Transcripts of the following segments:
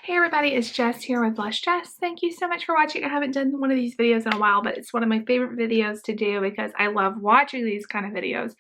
Hey everybody, it's Jess here with Blush Jess. Thank you so much for watching. I haven't done one of these videos in a while, but it's one of my favorite videos to do because I love watching these kind of videos.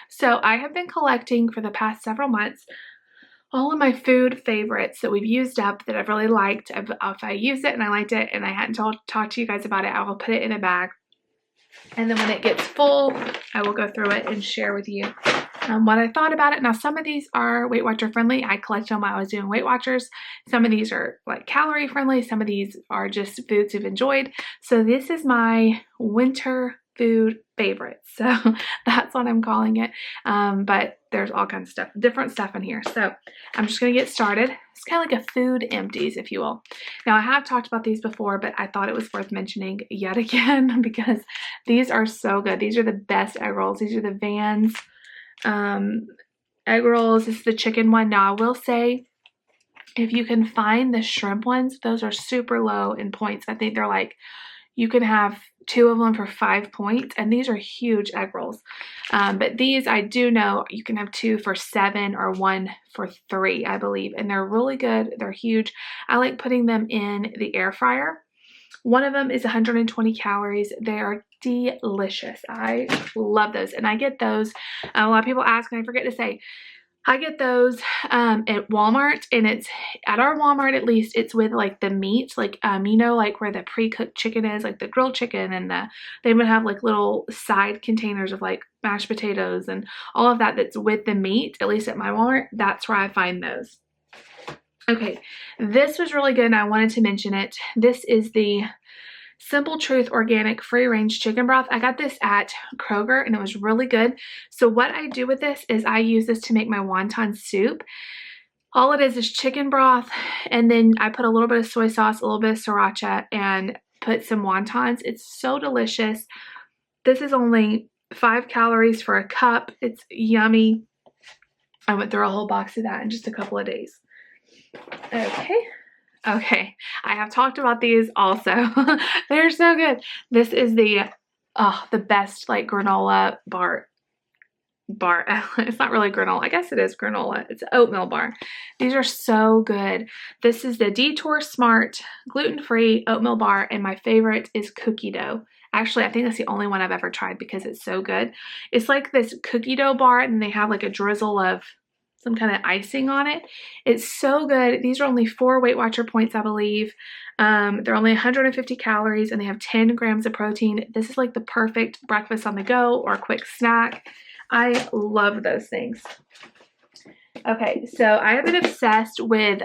So I have been collecting for the past several months all of my food favorites that we've used up that I've really liked. If I used it and I liked it and I hadn't talked to you guys about it, I will put it in a bag. And then when it gets full, I will go through it and share with you what I thought about it. Now, some of these are Weight Watcher friendly. I collected them while I was doing Weight Watchers. Some of these are like calorie friendly. Some of these are just foods you've enjoyed. So this is my winter food favorites. So that's what I'm calling it. But there's all kinds of stuff, different stuff in here. So I'm just going to get started. It's kind of like a food empties, if you will. Now, I have talked about these before, but I thought it was worth mentioning yet again because these are so good. These are the best egg rolls. These are the Vans egg rolls. This is the chicken one. Now, I will say, if you can find the shrimp ones, those are super low in points. I think they're like, you can have 2 of them for 5 points, and these are huge egg rolls. But these, I do know you can have 2 for 7 or 1 for 3, I believe, and they're really good. They're huge. I like putting them in the air fryer. One of them is 120 calories. They are delicious. I love those, and I get those. A lot of people ask, and I forget to say, I get those at Walmart, and it's at our Walmart, at least it's with like the meat, like you know, like where the pre-cooked chicken is, like the grilled chicken, and they would have like little side containers of like mashed potatoes and all of that that's with the meat. At least at my Walmart, that's where I find those. Okay, this was really good and I wanted to mention it. This is the Simple Truth Organic Free Range Chicken Broth. I got this at Kroger and it was really good. So what I do with this is I use this to make my wonton soup. All it is chicken broth, and then I put a little bit of soy sauce, a little bit of sriracha, and put some wontons. It's so delicious. This is only 5 calories for a cup. It's yummy. I went through a whole box of that in just a couple of days. Okay, I have talked about these also. They're so good. This is the best like granola bar. It's not really granola. I guess it is granola. It's an oatmeal bar. These are so good. This is the Detour Smart gluten-free oatmeal bar, and my favorite is cookie dough. Actually, I think that's the only one I've ever tried because it's so good. It's like this cookie dough bar, and they have like a drizzle of some kind of icing on it. It's so good. These are only 4 Weight Watcher points, I believe. They're only 150 calories and they have 10 grams of protein. This is like the perfect breakfast on the go or quick snack. I love those things. Okay, so I have been obsessed with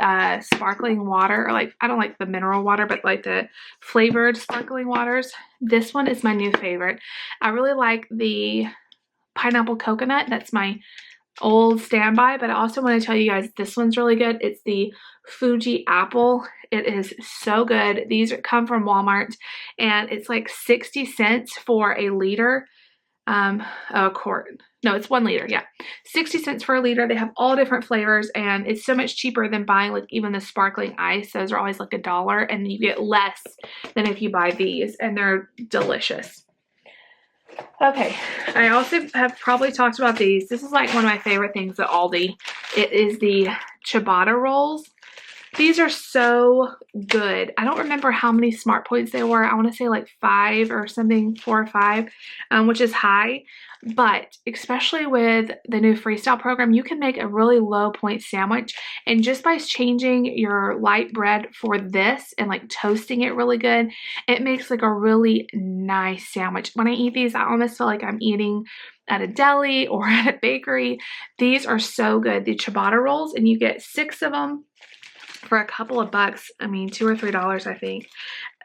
sparkling water, or like, I don't like the mineral water, but like the flavored sparkling waters. This one is my new favorite. I really like the pineapple coconut. That's my old standby, but I also want to tell you guys this one's really good. It's the Fuji apple. It is so good. These come from Walmart, and it's like 60 cents for a liter. A quart. No, it's 1 liter. Yeah, 60 cents for a liter. They have all different flavors, and it's so much cheaper than buying like even the sparkling ice. Those are always like $1, and you get less than if you buy these, and they're delicious. Okay, I also have probably talked about these. This is like one of my favorite things at Aldi. It is the ciabatta rolls. These are so good. I don't remember how many smart points they were. I want to say like 5 or something, 4 or 5, which is high. But especially with the new Freestyle program, you can make a really low point sandwich. And just by changing your light bread for this and like toasting it really good, it makes like a really nice sandwich. When I eat these, I almost feel like I'm eating at a deli or at a bakery. These are so good. The ciabatta rolls, and you get 6 of them for a couple of bucks. I mean, $2 or $3, I think.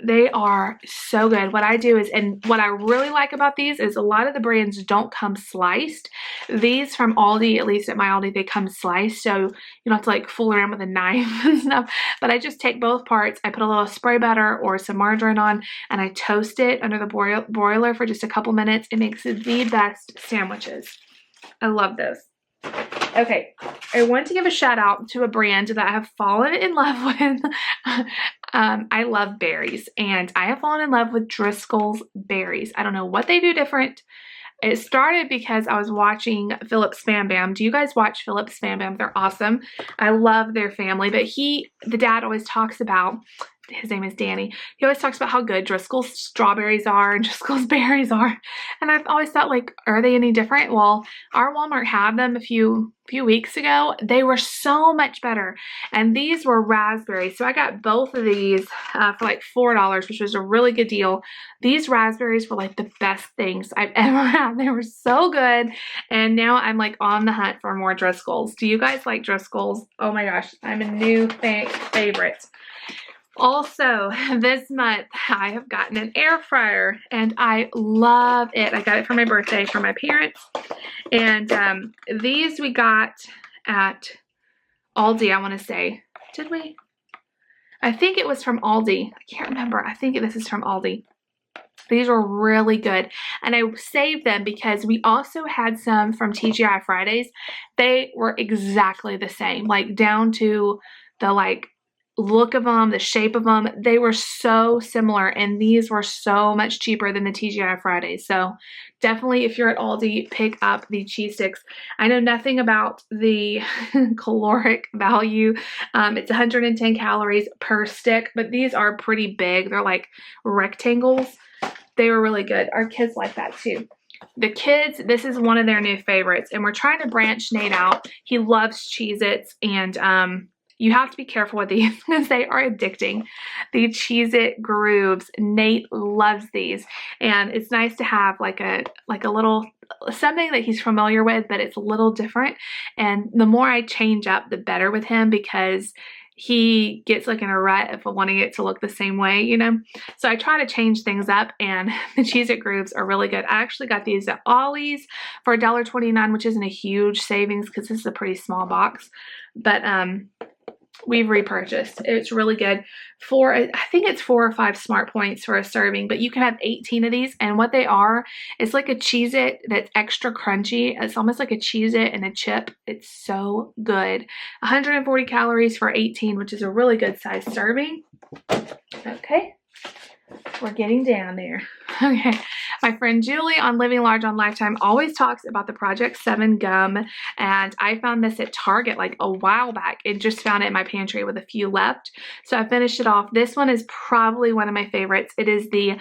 They are so good. What I do is, and what I really like about these is a lot of the brands don't come sliced. These from Aldi, at least at my Aldi, they come sliced, so you don't have to like fool around with a knife and stuff. But I just take both parts, I put a little spray butter or some margarine on, and I toast it under the broiler for just a couple minutes. It makes the best sandwiches. I love those. Okay, I want to give a shout out to a brand that I have fallen in love with. I love berries, and I have fallen in love with Driscoll's berries. I don't know what they do different. It started because I was watching Philip's Bam Bam. Do you guys watch Philip's Bam Bam? They're awesome. I love their family, but the dad always talks about, his name is Danny. He always talks about how good Driscoll's strawberries are and Driscoll's berries are. And I've always thought, like, are they any different? Well, our Walmart had them a few weeks ago. They were so much better. And these were raspberries. So I got both of these for like $4, which was a really good deal. These raspberries were like the best things I've ever had. They were so good. And now I'm like on the hunt for more Driscoll's. Do you guys like Driscoll's? Oh my gosh, I'm a new favorite. Also, this month, I have gotten an air fryer, and I love it. I got it for my birthday from my parents, and these we got at Aldi, I want to say. Did we? I think it was from Aldi. I can't remember. I think this is from Aldi. These were really good, and I saved them because we also had some from TGI Fridays. They were exactly the same, like down to the like look of them, the shape of them. They were so similar, and these were so much cheaper than the TGI Fridays. So definitely, if you're at Aldi, pick up the cheese sticks. I know nothing about the caloric value. It's 110 calories per stick, but these are pretty big. They're like rectangles. They were really good. Our kids like that too. The kids, this is one of their new favorites, and we're trying to branch Nate out. He loves Cheez-Its, and you have to be careful with these because they are addicting. The Cheez-It Grooves. Nate loves these, and it's nice to have like a little something that he's familiar with, but it's a little different. And the more I change up, the better with him, because he gets like in a rut of wanting it to look the same way, you know? So I try to change things up, and the Cheez-It Grooves are really good. I actually got these at Ollie's for $1.29, which isn't a huge savings because this is a pretty small box. But we've repurchased. It's really good. I think it's 4 or 5 smart points for a serving, but you can have 18 of these, and what they are, it's like a Cheez-It that's extra crunchy. It's almost like a Cheez-It and a chip. It's so good. 140 calories for 18, which is a really good size serving. Okay. We're getting down there. Okay. My friend Julie on Living Large on Lifetime always talks about the Project 7 gum, and I found this at Target like a while back and just found it in my pantry with a few left. So I finished it off. This one is probably one of my favorites. It is the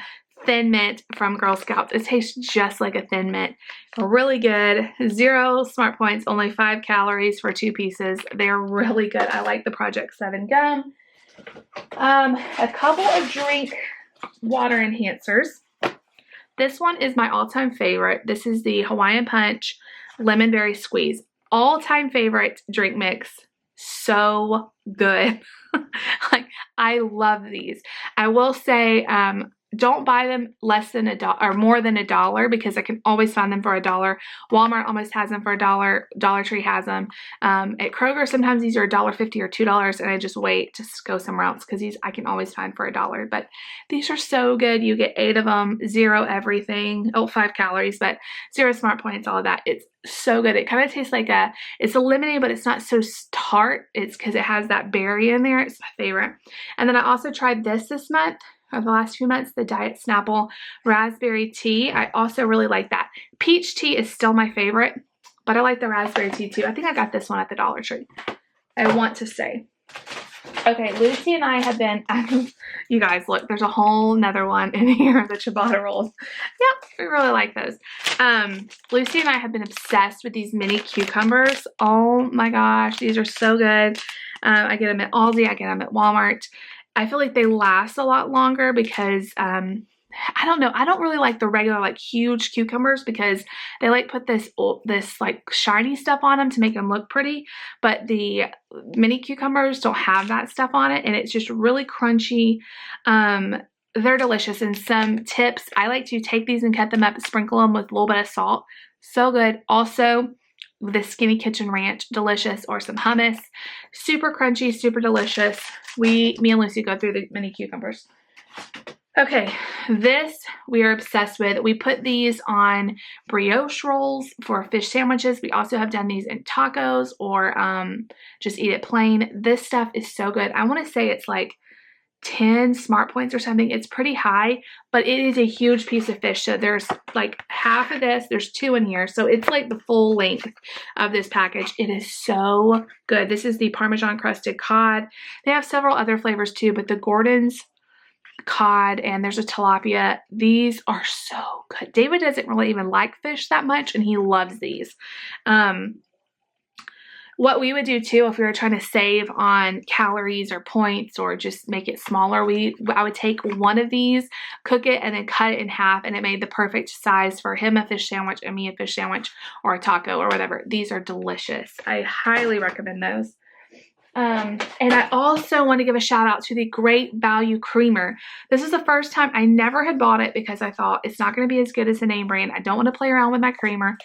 Thin Mint from Girl Scouts. It tastes just like a Thin Mint. Really good. 0 smart points, only 5 calories for 2 pieces. They're really good. I like the Project 7 gum. A couple of drink water enhancers. This one is my all-time favorite. This is the Hawaiian Punch Lemon Berry Squeeze. All-time favorite drink mix. So good. Like, I love these. I will say, don't buy them less than $1 or more than $1, because I can always find them for $1. Walmart almost has them for $1. Dollar Tree has them. At Kroger, sometimes these are $1.50 or $2, and I just wait to go somewhere else because these I can always find for $1. But these are so good. You get 8 of them, 0 everything. Oh, 5 calories, but 0 smart points, all of that. It's so good. It kind of tastes like it's a lemonade, but it's not so tart. It's because it has that berry in there. It's my favorite. And then I also tried this month, or the last few months, the Diet Snapple Raspberry Tea. I also really like that. Peach tea is still my favorite, but I like the raspberry tea too. I think I got this one at the Dollar Tree, I want to say. Okay, Lucy and I have been, you guys, look, there's a whole nother one in here, the ciabatta rolls. Yep, we really like those. Lucy and I have been obsessed with these mini cucumbers. Oh my gosh, these are so good. I get them at Aldi, I get them at Walmart. I feel like they last a lot longer because, I don't know. I don't really like the regular, like, huge cucumbers because they, like, put this like, shiny stuff on them to make them look pretty. But the mini cucumbers don't have that stuff on it, and it's just really crunchy. They're delicious. And some tips, I like to take these and cut them up and sprinkle them with a little bit of salt. So good. Also, the Skinny Kitchen Ranch, delicious, or some hummus. Super crunchy, super delicious. Me and Lucy go through the mini cucumbers. Okay, this we are obsessed with. We put these on brioche rolls for fish sandwiches. We also have done these in tacos, or just eat it plain. This stuff is so good. I want to say it's like 10 smart points or something. It's pretty high, but it is a huge piece of fish. So there's like half of this, there's 2 in here. So it's like the full length of this package. It is so good. This is the Parmesan crusted cod. They have several other flavors too, but the Gordon's cod and there's a tilapia. These are so good. David doesn't really even like fish that much and he loves these. What we would do too, if we were trying to save on calories or points or just make it smaller, I would take one of these, cook it, and then cut it in half, and it made the perfect size for him a fish sandwich and me a fish sandwich or a taco or whatever. These are delicious. I highly recommend those. And I also want to give a shout out to the Great Value Creamer. This is the first time. I never had bought it because I thought it's not going to be as good as the name brand. I don't want to play around with my creamer.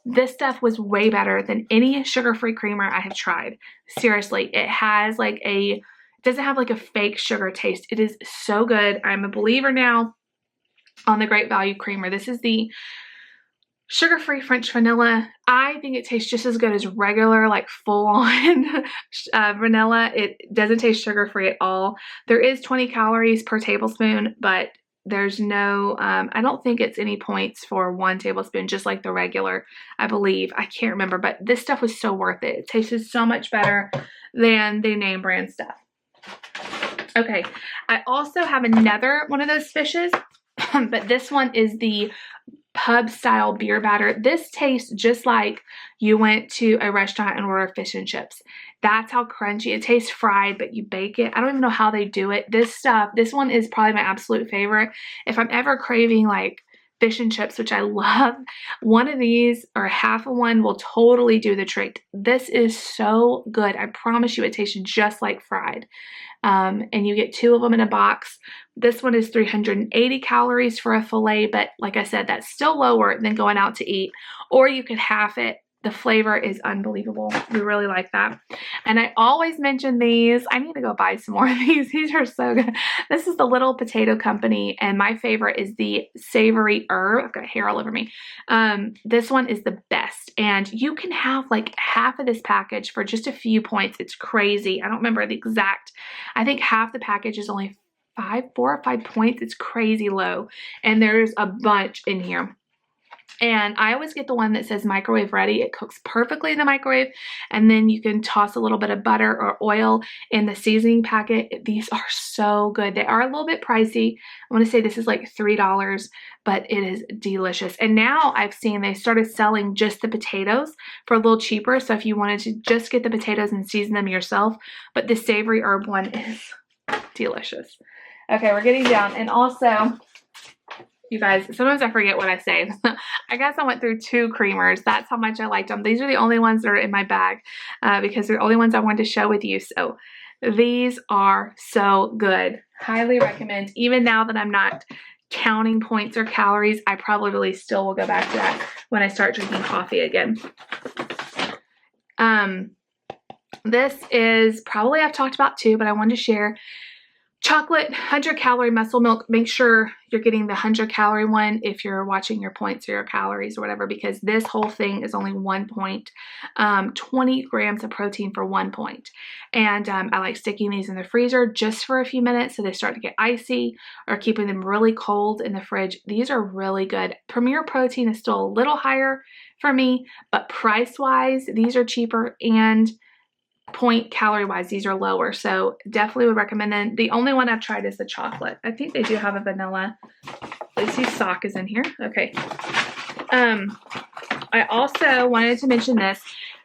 This stuff was way better than any sugar-free creamer I have tried. Seriously, it has like it doesn't have like a fake sugar taste. It is so good. I'm a believer now on the Great Value Creamer. This is the sugar-free French vanilla. I think it tastes just as good as regular, like full-on vanilla. It doesn't taste sugar-free at all. There is 20 calories per tablespoon, but there's no, I don't think it's any points for 1 tablespoon, just like the regular, I believe. I can't remember, but this stuff was so worth it. It tasted so much better than the name brand stuff. Okay, I also have another one of those fishes, but this one is the pub style beer batter. This tastes just like you went to a restaurant and ordered fish and chips. That's how crunchy. It tastes fried, but you bake it. I don't even know how they do it. This one is probably my absolute favorite. If I'm ever craving like fish and chips, which I love, one of these or half of one will totally do the trick. This is so good. I promise you it tastes just like fried. And you get 2 of them in a box. This one is 380 calories for a fillet, but like I said, that's still lower than going out to eat. Or you could half it. The flavor is unbelievable. We really like that. And I always mention these. I need to go buy some more of these. These are so good. This is the Little Potato Company, and my favorite is the savory herb. I've got hair all over me. This one is the best, and you can have like half of this package for just a few points. It's crazy. I don't remember the exact. I think half the package is only 4 or 5 points. It's crazy low, and there's a bunch in here. And I always get the one that says microwave ready. It cooks perfectly in the microwave. And then you can toss a little bit of butter or oil in the seasoning packet. These are so good. They are a little bit pricey. I want to say this is like $3, but it is delicious. And now I've seen they started selling just the potatoes for a little cheaper. So if you wanted to just get the potatoes and season them yourself, but the savory herb one is delicious. Okay, we're getting down. And also, you guys, sometimes I forget what I say. I guess I went through 2 creamers. That's how much I liked them. These are the only ones that are in my bag because they're the only ones I wanted to show with you. So these are so good. Highly recommend. Even now that I'm not counting points or calories, I probably still will go back to that when I start drinking coffee again. This is probably I've talked about too, but I wanted to share. Chocolate, 100-calorie muscle milk. Make sure you're getting the 100-calorie one if you're watching your points or your calories or whatever, because this whole thing is only 1 point, 20 grams of protein for 1 point. And I like sticking these in the freezer just for a few minutes so they start to get icy, or keeping them really cold in the fridge. These are really good. Premier Protein is still a little higher for me, but price-wise, these are cheaper, and point calorie wise, these are lower, so definitely would recommend them. The only one I've tried is the chocolate. I think they do have a vanilla. I see sock is in here. Okay. I also wanted to mention this.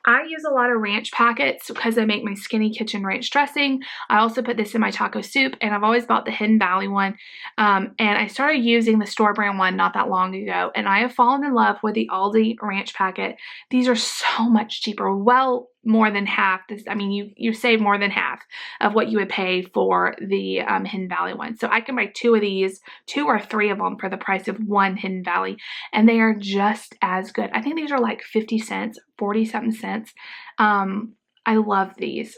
I use a lot of ranch packets because I make my Skinny Kitchen ranch dressing. I also put this in my taco soup, and I've always bought the Hidden Valley one. And I started using the store brand one not that long ago, and I have fallen in love with the Aldi ranch packet. These are so much cheaper. Well, more than half. I mean, you save more than half of what you would pay for the Hidden Valley one. So I can buy 2 of these, 2 or 3 of them for the price of 1 Hidden Valley, and they are just as good. I think these are like 50 cents, 40-something cents. I love these.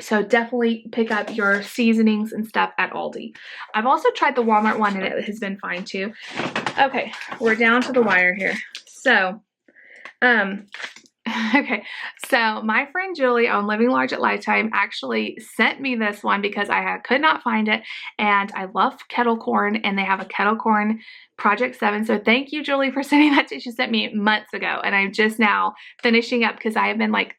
So definitely pick up your seasonings and stuff at Aldi. I've also tried the Walmart one, and it has been fine too. Okay, we're down to the wire here. So, okay, So my friend Julie on Living Large at Lifetime actually sent me this one because I could not find it, and I love kettle corn, and they have a kettle corn Project 7. So thank you, Julie, for sending that to. She sent me months ago, and I'm just now finishing up because I have been like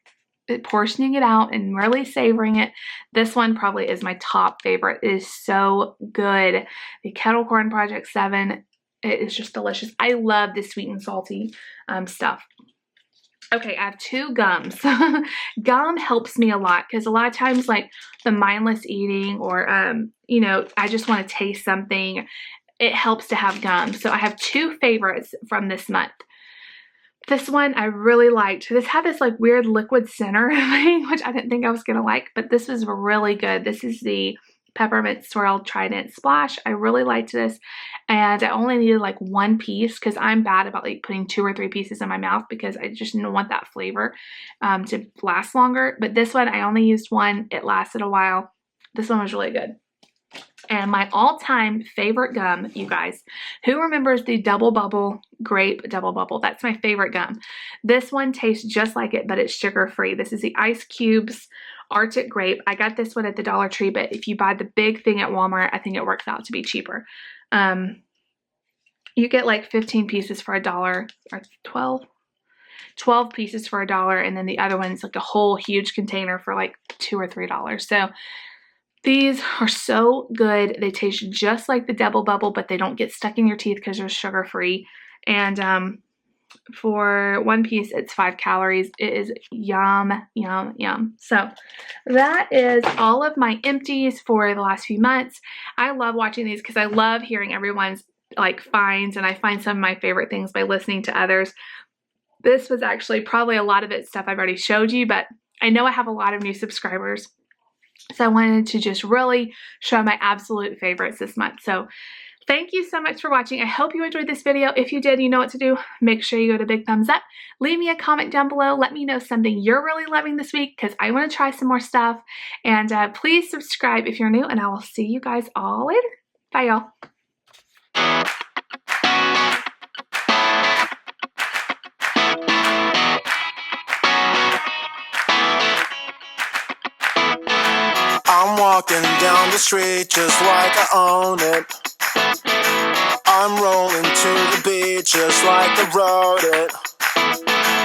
portioning it out and really savoring it. This one probably is my top favorite. It is so good. The kettle corn Project 7, it is just delicious. I love the sweet and salty stuff. Okay, I have 2 gums. Gum helps me a lot because a lot of times, like the mindless eating or, you know, I just want to taste something. It helps to have gum. So I have 2 favorites from this month. This one I really liked. This had this like weird liquid center thing, which I didn't think I was going to like, but this was really good. This is the Peppermint Swirl Trident Splash. I really liked this, and I only needed like 1 piece because I'm bad about like putting 2 or 3 pieces in my mouth because I just don't want that flavor to last longer. But this one, I only used 1. It lasted a while. This one was really good. And my all-time favorite gum, you guys, who remembers the Double Bubble Grape Double Bubble? That's my favorite gum. This one tastes just like it, but it's sugar-free. This is the Ice Cubes Arctic Grape. I got this one at the Dollar Tree, but if you buy the big thing at Walmart, I think it works out to be cheaper. You get like 15 pieces for $1 or 12 pieces for $1, and then the other one's like a whole huge container for like $2 or $3. So these are so good. They taste just like the Double Bubble, but they don't get stuck in your teeth because they're sugar-free. And for 1 piece, it's 5 calories. It is yum, yum, yum. So that is all of my empties for the last few months. I love watching these because I love hearing everyone's like finds, and I find some of my favorite things by listening to others. This was actually probably a lot of it stuff I've already showed you, but I know I have a lot of new subscribers. So I wanted to just really show my absolute favorites this month. So thank you so much for watching. I hope you enjoyed this video. If you did, you know what to do. Make sure you go to big thumbs up. Leave me a comment down below. Let me know something you're really loving this week because I want to try some more stuff. And please subscribe if you're new, and I will see you guys all later. Bye, y'all. I'm walking down the street just like I own it. I'm rolling to the beat just like I wrote it.